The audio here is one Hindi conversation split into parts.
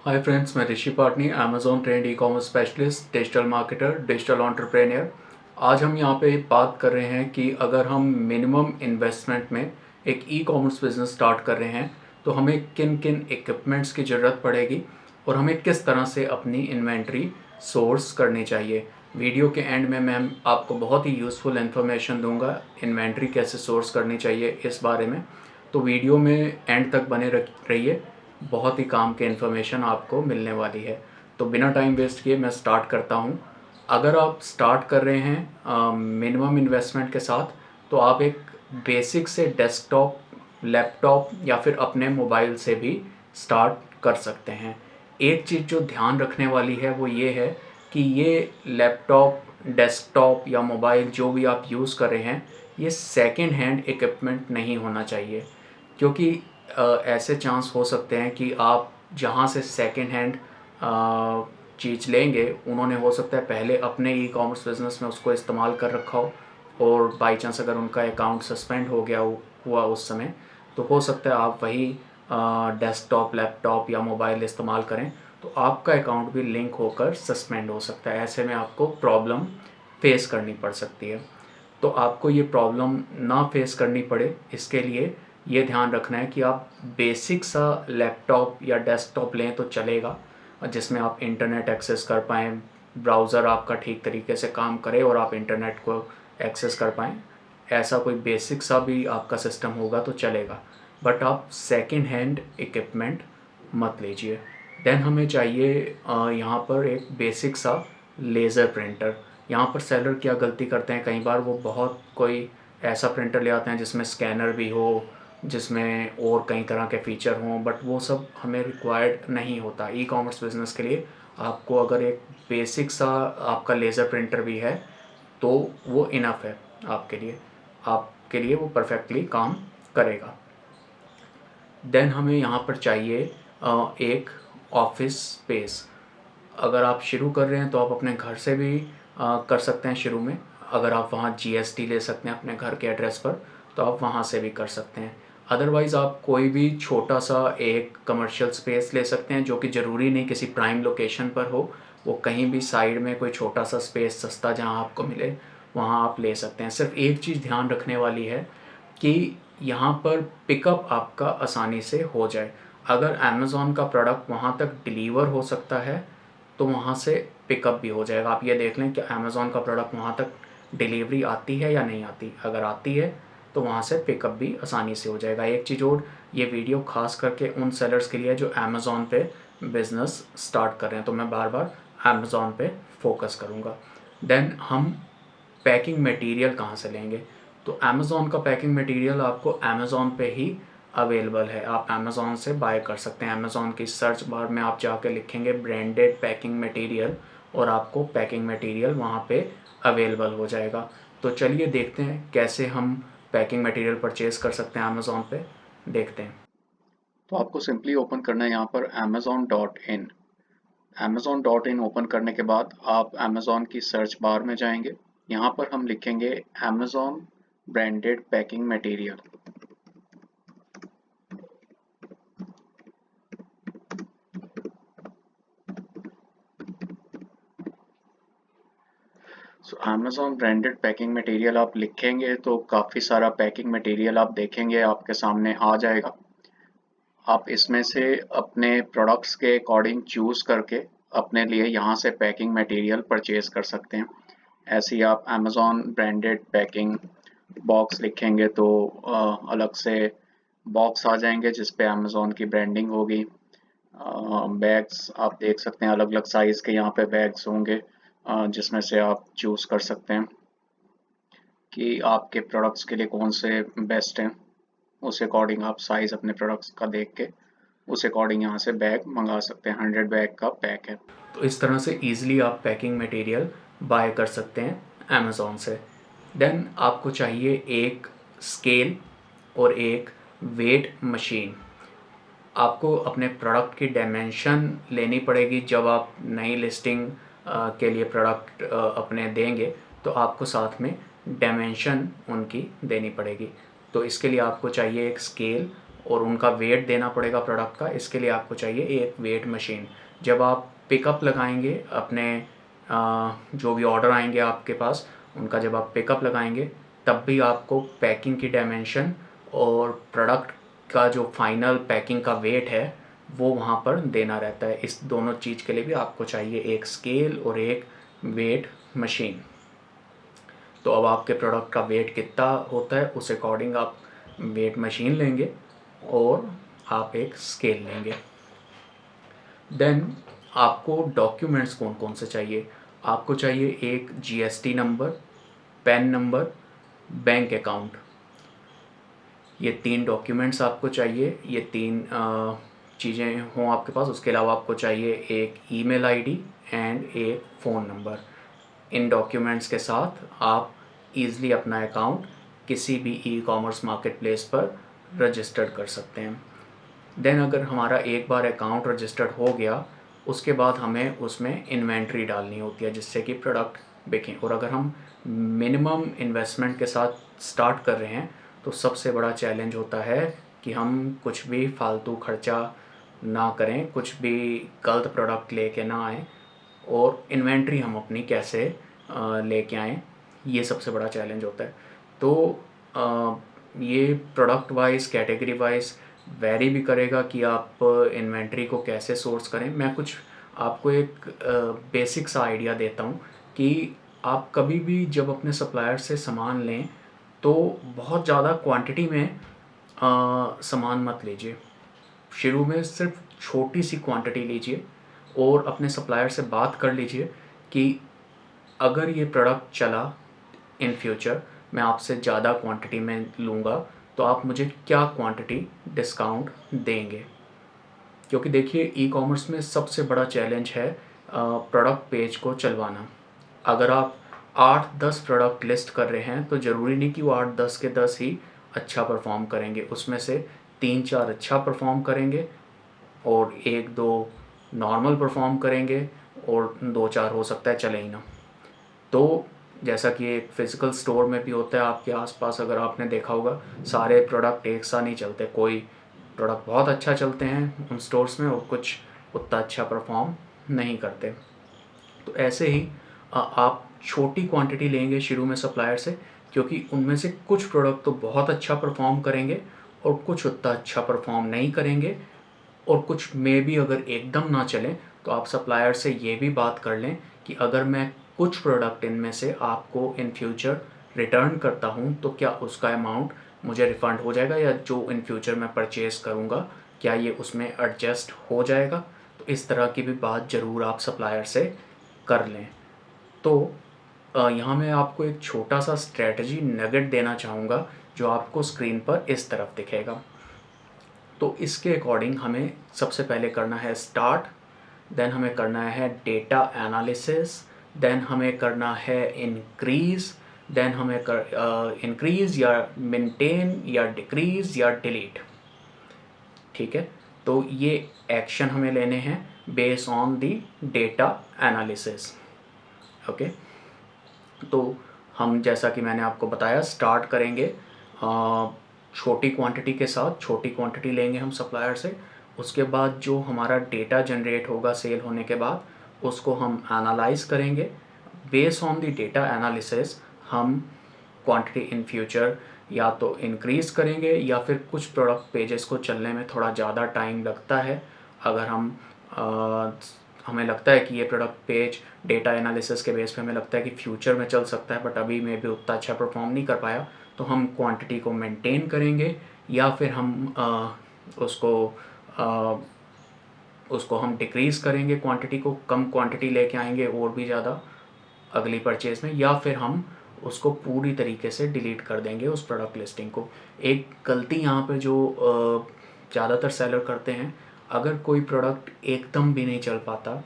हाय फ्रेंड्स, मैं Rishi Patni, Amazon trained e commerce specialist, digital marketer, digital entrepreneur. आज हम यहाँ पे बात कर रहे हैं कि अगर हम मिनिमम इन्वेस्टमेंट में एक ई कॉमर्स बिजनेस स्टार्ट कर रहे हैं तो हमें किन किन इक्विपमेंट्स की ज़रूरत पड़ेगी और हमें किस तरह से अपनी इन्वेंट्री सोर्स करनी चाहिए। वीडियो के एंड में मैं आपको बहुत ही यूज़फुल इन्फॉर्मेशन दूंगा इन्वेंट्री कैसे सोर्स करनी चाहिए इस बारे में। तो वीडियो में एंड तक बने रहिए, बहुत ही काम के इन्फॉर्मेशन आपको मिलने वाली है। तो बिना टाइम वेस्ट किए मैं स्टार्ट करता हूँ। अगर आप स्टार्ट कर रहे हैं मिनिमम इन्वेस्टमेंट के साथ, तो आप एक बेसिक से डेस्कटॉप, लैपटॉप या फिर अपने मोबाइल से भी स्टार्ट कर सकते हैं। एक चीज़ जो ध्यान रखने वाली है वो ये है कि ये लैपटॉप, डेस्कटॉप या मोबाइल जो भी आप यूज़ कर रहे हैं, ये सेकेंड हैंड इक्विपमेंट नहीं होना चाहिए। क्योंकि ऐसे चांस हो सकते हैं कि आप जहाँ से सेकेंड हैंड चीज़ लेंगे, उन्होंने हो सकता है पहले अपने ई कॉमर्स बिज़नेस में उसको इस्तेमाल कर रखा हो, और बाई चांस अगर उनका अकाउंट सस्पेंड हो गया हुआ उस समय, तो हो सकता है आप वही डेस्कटॉप, लैपटॉप या मोबाइल इस्तेमाल करें, तो आपका अकाउंट भी लिंक होकर सस्पेंड हो सकता है। ऐसे में आपको प्रॉब्लम फेस करनी पड़ सकती है। तो आपको ये प्रॉब्लम ना फेस करनी पड़े, इसके लिए ये ध्यान रखना है कि आप बेसिक सा लैपटॉप या डेस्कटॉप लें तो चलेगा, जिसमें आप इंटरनेट एक्सेस कर पाएँ, ब्राउज़र आपका ठीक तरीके से काम करे और आप इंटरनेट को एक्सेस कर पाएँ। ऐसा कोई बेसिक सा भी आपका सिस्टम होगा तो चलेगा, बट आप सेकंड हैंड इक्विपमेंट मत लीजिए। देन हमें चाहिए यहाँ पर एक बेसिक सा लेज़र प्रिंटर। यहाँ पर सेलर क्या गलती करते हैं, कई बार वो बहुत कोई ऐसा प्रिंटर ले आते हैं जिसमें स्कैनर भी हो, जिसमें और कई तरह के फ़ीचर हों, बट वो सब हमें रिक्वायर्ड नहीं होता ई कॉमर्स बिज़नेस के लिए। आपको अगर एक बेसिक सा आपका लेज़र प्रिंटर भी है तो वो इनफ है आपके लिए वो परफेक्टली काम करेगा। देन हमें यहाँ पर चाहिए एक ऑफिस स्पेस। अगर आप शुरू कर रहे हैं तो आप अपने घर से भी कर सकते हैं शुरू में। अगर आप वहाँ जीएसटी ले सकते हैं अपने घर के एड्रेस पर, तो आप वहाँ से भी कर सकते हैं। अदरवाइज़ आप कोई भी छोटा सा एक कमर्शियल स्पेस ले सकते हैं, जो कि ज़रूरी नहीं किसी प्राइम लोकेशन पर हो। वो कहीं भी साइड में कोई छोटा सा स्पेस सस्ता जहाँ आपको मिले, वहाँ आप ले सकते हैं। सिर्फ एक चीज़ ध्यान रखने वाली है कि यहाँ पर पिकअप आपका आसानी से हो जाए। अगर अमेज़ॉन का प्रोडक्ट वहाँ तक डिलीवर हो सकता है तो वहाँ से पिकअप भी हो जाएगा। आप ये देख लें कि अमेज़ॉन का प्रोडक्ट वहाँ तक डिलीवरी आती है या नहीं आती। अगर आती है तो वहाँ से पिकअप भी आसानी से हो जाएगा। एक चीज़ और, ये वीडियो खास करके उन सेलर्स के लिए जो अमेज़ॉन पे बिज़नेस स्टार्ट कर रहे हैं, तो मैं बार बार अमेज़ॉन पे फोकस करूँगा। देन हम पैकिंग मटेरियल कहाँ से लेंगे, तो अमेज़ॉन का पैकिंग मटेरियल आपको अमेज़ॉन पे ही अवेलेबल है। आप अमेज़ॉन से बाय कर सकते हैं। अमेज़ॉन की सर्च बार में आप जाके लिखेंगे ब्रांडेड पैकिंग मटेरियल, और आपको पैकिंग मटेरियल वहाँ पे अवेलेबल हो जाएगा। तो चलिए देखते हैं कैसे हम पैकिंग मटेरियल परचेज़ कर सकते हैं अमेज़ॉन पे, देखते हैं। तो आपको सिंपली ओपन करना है यहाँ पर amazon.in। amazon.in ओपन करने के बाद आप amazon की सर्च बार में जाएंगे। यहाँ पर हम लिखेंगे amazon ब्रांडेड पैकिंग मटेरियल। सो amazon ब्रांडेड पैकिंग मटेरियल आप लिखेंगे तो काफ़ी सारा पैकिंग मटेरियल आप देखेंगे आपके सामने आ जाएगा। आप इसमें से अपने प्रोडक्ट्स के अकॉर्डिंग चूज़ करके अपने लिए यहाँ से पैकिंग मटेरियल परचेज कर सकते हैं। ऐसे ही आप अमेज़ॉन ब्रांडेड पैकिंग बॉक्स लिखेंगे तो अलग से बॉक्स आ जाएंगे जिस पे अमेज़ॉन की ब्रांडिंग होगी। बैग्स आप देख सकते हैं, अलग अलग साइज़ के यहाँ पे बैग्स होंगे जिसमें से आप चूज़ कर सकते हैं कि आपके प्रोडक्ट्स के लिए कौन से बेस्ट हैं। उस अकॉर्डिंग आप साइज़ अपने प्रोडक्ट्स का देख के उस अकॉर्डिंग यहाँ से बैग मंगा सकते हैं। 100 बैग का पैक है। तो इस तरह से ईज़िली आप पैकिंग मटेरियल बाय कर सकते हैं अमेज़ॉन से। देन आपको चाहिए एक स्केल और एक वेट मशीन। आपको अपने प्रोडक्ट की डायमेंशन लेनी पड़ेगी। जब आप नई लिस्टिंग के लिए प्रोडक्ट अपने देंगे, तो आपको साथ में डायमेंशन उनकी देनी पड़ेगी। तो इसके लिए आपको चाहिए एक स्केल और उनका वेट देना पड़ेगा प्रोडक्ट का। इसके लिए आपको चाहिए एक वेट मशीन। जब आप पिकअप लगाएंगे अपने जो भी ऑर्डर आएंगे आपके पास, उनका जब आप पिकअप लगाएंगे तब भी आपको पैकिंग की डायमेंशन और प्रोडक्ट का जो फाइनल पैकिंग का वेट है वो वहाँ पर देना रहता है। इस दोनों चीज़ के लिए भी आपको चाहिए एक स्केल और एक वेट मशीन। तो अब आपके प्रोडक्ट का वेट कितना होता है उस अकॉर्डिंग आप वेट मशीन लेंगे और आप एक स्केल लेंगे। देन आपको डॉक्यूमेंट्स कौन कौन से चाहिए? आपको चाहिए एक GST number, pan number, bank account. ये 3 डॉक्यूमेंट्स आपको चाहिए, ये 3 चीज़ें हों आपके पास। उसके अलावा आपको चाहिए एक ईमेल आईडी एंड एक फ़ोन नंबर। इन डॉक्यूमेंट्स के साथ आप ईज़िली अपना अकाउंट किसी भी ई कॉमर्स मार्केट प्लेस पर रजिस्टर्ड कर सकते हैं। देन अगर हमारा एक बार अकाउंट रजिस्टर्ड हो गया, उसके बाद हमें उसमें इन्वेंट्री डालनी होती है जिससे कि प्रोडक्ट बिकें। और अगर हम मिनिमम इन्वेस्टमेंट के साथ स्टार्ट कर रहे हैं तो सबसे बड़ा चैलेंज होता है कि हम कुछ भी फालतू खर्चा ना करें, कुछ भी गलत प्रोडक्ट लेके ना आएँ और इन्वेंट्री हम अपनी कैसे लेके आएँ, ये सबसे बड़ा चैलेंज होता है। तो ये product wise, category wise very भी करेगा कि आप इन्वेंट्री को कैसे सोर्स करें। मैं कुछ आपको एक बेसिक सा आइडिया देता हूँ कि आप कभी भी जब अपने सप्लायर से सामान लें तो बहुत ज़्यादा क्वांटिटी में सामान मत लीजिए। शुरू में सिर्फ छोटी सी क्वांटिटी लीजिए और अपने सप्लायर से बात कर लीजिए कि अगर ये प्रोडक्ट चला इन फ्यूचर मैं आपसे ज़्यादा क्वांटिटी में लूँगा तो आप मुझे क्या क्वांटिटी डिस्काउंट देंगे। क्योंकि देखिए ई कॉमर्स में सबसे बड़ा चैलेंज है प्रोडक्ट पेज को चलवाना। अगर आप 8-10 प्रोडक्ट लिस्ट कर रहे हैं तो ज़रूरी नहीं कि वो 8-10 के 10 ही अच्छा परफॉर्म करेंगे। उसमें से 3-4 अच्छा परफॉर्म करेंगे और 1-2 नॉर्मल परफॉर्म करेंगे और 2-4 हो सकता है चले ही ना। तो जैसा कि एक फ़िज़िकल स्टोर में भी होता है आपके आसपास, अगर आपने देखा होगा सारे प्रोडक्ट एक सा नहीं चलते। कोई प्रोडक्ट बहुत अच्छा चलते हैं उन स्टोर्स में और कुछ उतना अच्छा परफॉर्म नहीं करते। तो ऐसे ही आप छोटी क्वांटिटी लेंगे शुरू में सप्लायर से, क्योंकि उनमें से कुछ प्रोडक्ट तो बहुत अच्छा परफॉर्म करेंगे और कुछ उतना अच्छा परफॉर्म नहीं करेंगे और कुछ में भी अगर एकदम ना चलें तो आप सप्लायर से ये भी बात कर लें कि अगर मैं कुछ प्रोडक्ट इनमें से आपको इन फ्यूचर रिटर्न करता हूँ तो क्या उसका अमाउंट मुझे रिफ़ंड हो जाएगा, या जो इन फ्यूचर मैं परचेज़ करूँगा क्या ये उसमें एडजस्ट हो जाएगा। तो इस तरह की भी बात ज़रूर आप सप्लायर से कर लें। तो यहाँ मैं आपको एक छोटा सा स्ट्रेटजी नगेट देना चाहूँगा जो आपको स्क्रीन पर इस तरफ दिखेगा। तो इसके अकॉर्डिंग हमें सबसे पहले करना है स्टार्ट, देन हमें करना है डेटा एनालिसिस, देन हमें करना है इंक्रीज़, देन हमें इंक्रीज़ या मेंटेन या डिक्रीज़ या डिलीट। ठीक है, तो ये एक्शन हमें लेने हैं based on the data analysis. Okay, तो हम जैसा कि मैंने आपको बताया स्टार्ट करेंगे छोटी क्वांटिटी के साथ। छोटी क्वांटिटी लेंगे हम सप्लायर से, उसके बाद जो हमारा डेटा जनरेट होगा सेल होने के बाद उसको हम एनालाइज करेंगे। Based on the data analysis हम क्वांटिटी इन फ्यूचर या तो इंक्रीज़ करेंगे या फिर कुछ प्रोडक्ट पेजेस को चलने में थोड़ा ज़्यादा टाइम लगता है। अगर हमें लगता है कि ये प्रोडक्ट पेज डेटा एनालिसिस के बेस पे हमें लगता है कि फ्यूचर में चल सकता है बट अभी में भी उतना अच्छा परफॉर्म नहीं कर पाया, तो हम क्वांटिटी को मेंटेन करेंगे या फिर हम उसको हम डिक्रीज़ करेंगे, क्वांटिटी को कम क्वांटिटी लेके आएंगे और भी ज़्यादा अगली परचेज़ में, या फिर हम उसको पूरी तरीके से डिलीट कर देंगे उस प्रोडक्ट लिस्टिंग को। एक गलती यहाँ पे जो ज़्यादातर सेलर करते हैं, अगर कोई प्रोडक्ट एकदम भी नहीं चल पाता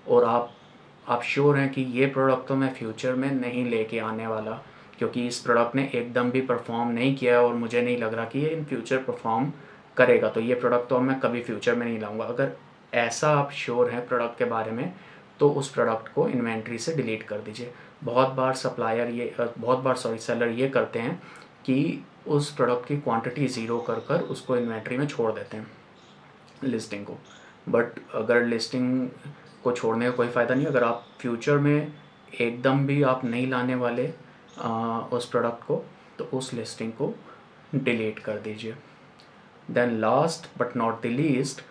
और आप श्योर हैं कि ये प्रोडक्ट तो मैं फ्यूचर में नहीं लेके आने वाला क्योंकि इस प्रोडक्ट ने एकदम भी परफॉर्म नहीं किया और मुझे नहीं लग रहा कि ये इन फ्यूचर परफॉर्म करेगा, तो ये प्रोडक्ट तो मैं कभी फ्यूचर में नहीं लाऊंगा। अगर ऐसा आप श्योर हैं प्रोडक्ट के बारे में तो उस प्रोडक्ट को इन्वेंट्री से डिलीट कर दीजिए। बहुत बार सेलर ये करते हैं कि उस प्रोडक्ट की क्वांटिटी ज़ीरो कर कर उसको इन्वेंट्री में छोड़ देते हैं लिस्टिंग को। बट अगर लिस्टिंग को छोड़ने का कोई फ़ायदा नहीं, अगर आप फ्यूचर में एकदम भी आप नहीं लाने वाले उस प्रोडक्ट को, तो उस लिस्टिंग को डिलीट कर दीजिए। Then last but not the least,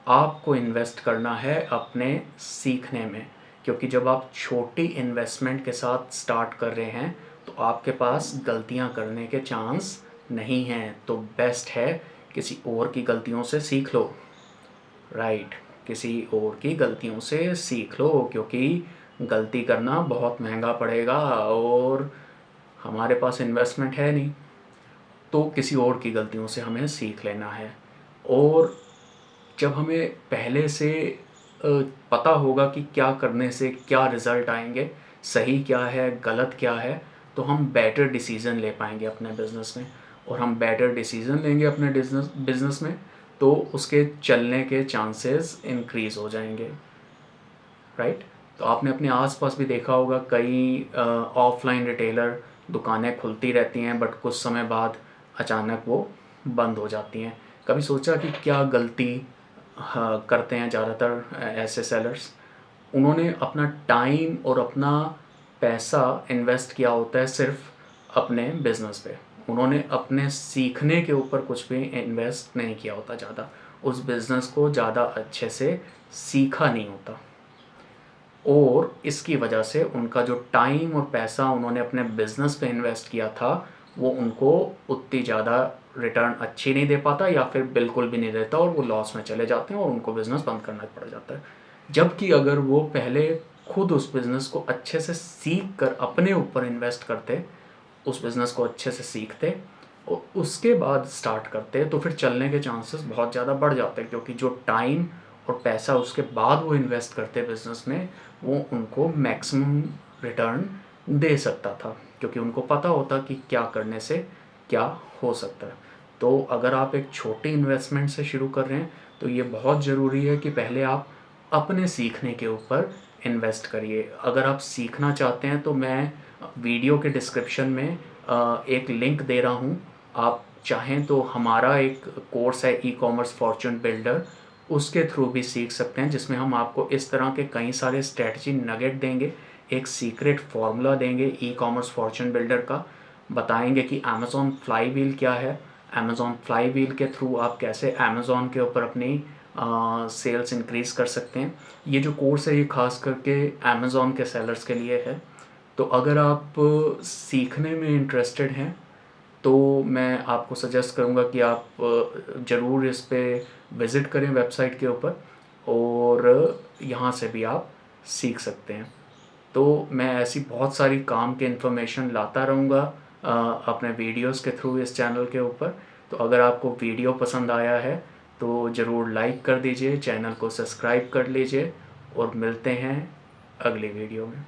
आपको इन्वेस्ट करना है अपने सीखने में, क्योंकि जब आप छोटी इन्वेस्टमेंट के साथ स्टार्ट कर रहे हैं तो आपके पास गलतियां करने के चांस नहीं हैं। तो बेस्ट है किसी और की गलतियों से सीख लो, राइट, किसी और की गलतियों से सीख लो, क्योंकि गलती करना बहुत महंगा पड़ेगा और हमारे पास इन्वेस्टमेंट है नहीं, तो किसी और की गलतियों से हमें सीख लेना है। और जब हमें पहले से पता होगा कि क्या करने से क्या रिज़ल्ट आएंगे, सही क्या है गलत क्या है, तो हम बेटर डिसीज़न ले पाएंगे अपने बिज़नेस में। और हम बेटर डिसीज़न लेंगे अपने बिज़नेस में तो उसके चलने के चांसेस इंक्रीज़ हो जाएंगे, राइट। तो आपने अपने आसपास भी देखा होगा, कई ऑफलाइन रिटेलर दुकानें खुलती रहती हैं बट कुछ समय बाद अचानक वो बंद हो जाती हैं। कभी सोचा कि क्या गलती करते हैं ज़्यादातर ऐसे सेलर्स? उन्होंने अपना टाइम और अपना पैसा इन्वेस्ट किया होता है सिर्फ अपने बिजनेस पे। उन्होंने अपने सीखने के ऊपर कुछ भी इन्वेस्ट नहीं किया होता ज़्यादा, उस बिज़नेस को ज़्यादा अच्छे से सीखा नहीं होता, और इसकी वजह से उनका जो टाइम और पैसा उन्होंने अपने बिज़नेस पे इन्वेस्ट किया था वो उनको उतनी ज़्यादा रिटर्न अच्छी नहीं दे पाता, या फिर बिल्कुल भी नहीं देता और वो लॉस में चले जाते हैं और उनको बिज़नेस बंद करना पड़ जाता है। जबकि अगर वो पहले खुद उस बिज़नेस को अच्छे से सीख कर अपने ऊपर इन्वेस्ट करते, उस बिज़नेस को अच्छे से सीखते और उसके बाद स्टार्ट करते, तो फिर चलने के चांसेस बहुत ज़्यादा बढ़ जाते हैं, क्योंकि जो टाइम और पैसा उसके बाद वो इन्वेस्ट करते बिज़नेस में, वो उनको मैक्सिमम रिटर्न दे सकता था, क्योंकि उनको पता होता कि क्या करने से क्या हो सकता है। तो अगर आप एक छोटी इन्वेस्टमेंट से शुरू कर रहे हैं तो ये बहुत ज़रूरी है कि पहले आप अपने सीखने के ऊपर इन्वेस्ट करिए। अगर आप सीखना चाहते हैं तो मैं वीडियो के डिस्क्रिप्शन में एक लिंक दे रहा हूँ। आप चाहें तो हमारा एक कोर्स है ई कॉमर्स फॉर्चून बिल्डर, उसके थ्रू भी सीख सकते हैं, जिसमें हम आपको इस तरह के कई सारे स्ट्रेटजी नगेट देंगे, एक सीक्रेट फार्मूला देंगे ई कॉमर्स फॉर्चून बिल्डर का, बताएंगे कि अमेज़ॉन फ्लाई व्हील क्या है, अमेज़ॉन फ्लाई व्हील के थ्रू आप कैसे अमेज़ॉन के ऊपर अपनी सेल्स इंक्रीज़ कर सकते हैं। ये जो कोर्स है ये खास करके अमेज़ॉन के सेलर्स के लिए है। तो अगर आप सीखने में इंटरेस्टेड हैं तो मैं आपको सजेस्ट करूंगा कि आप ज़रूर इस पे विज़िट करें वेबसाइट के ऊपर, और यहाँ से भी आप सीख सकते हैं। तो मैं ऐसी बहुत सारी काम की इन्फॉर्मेशन लाता रहूँगा अपने वीडियोस के थ्रू इस चैनल के ऊपर। तो अगर आपको वीडियो पसंद आया है तो ज़रूर लाइक कर दीजिए, चैनल को सब्सक्राइब कर लीजिए, और मिलते हैं अगली वीडियो में।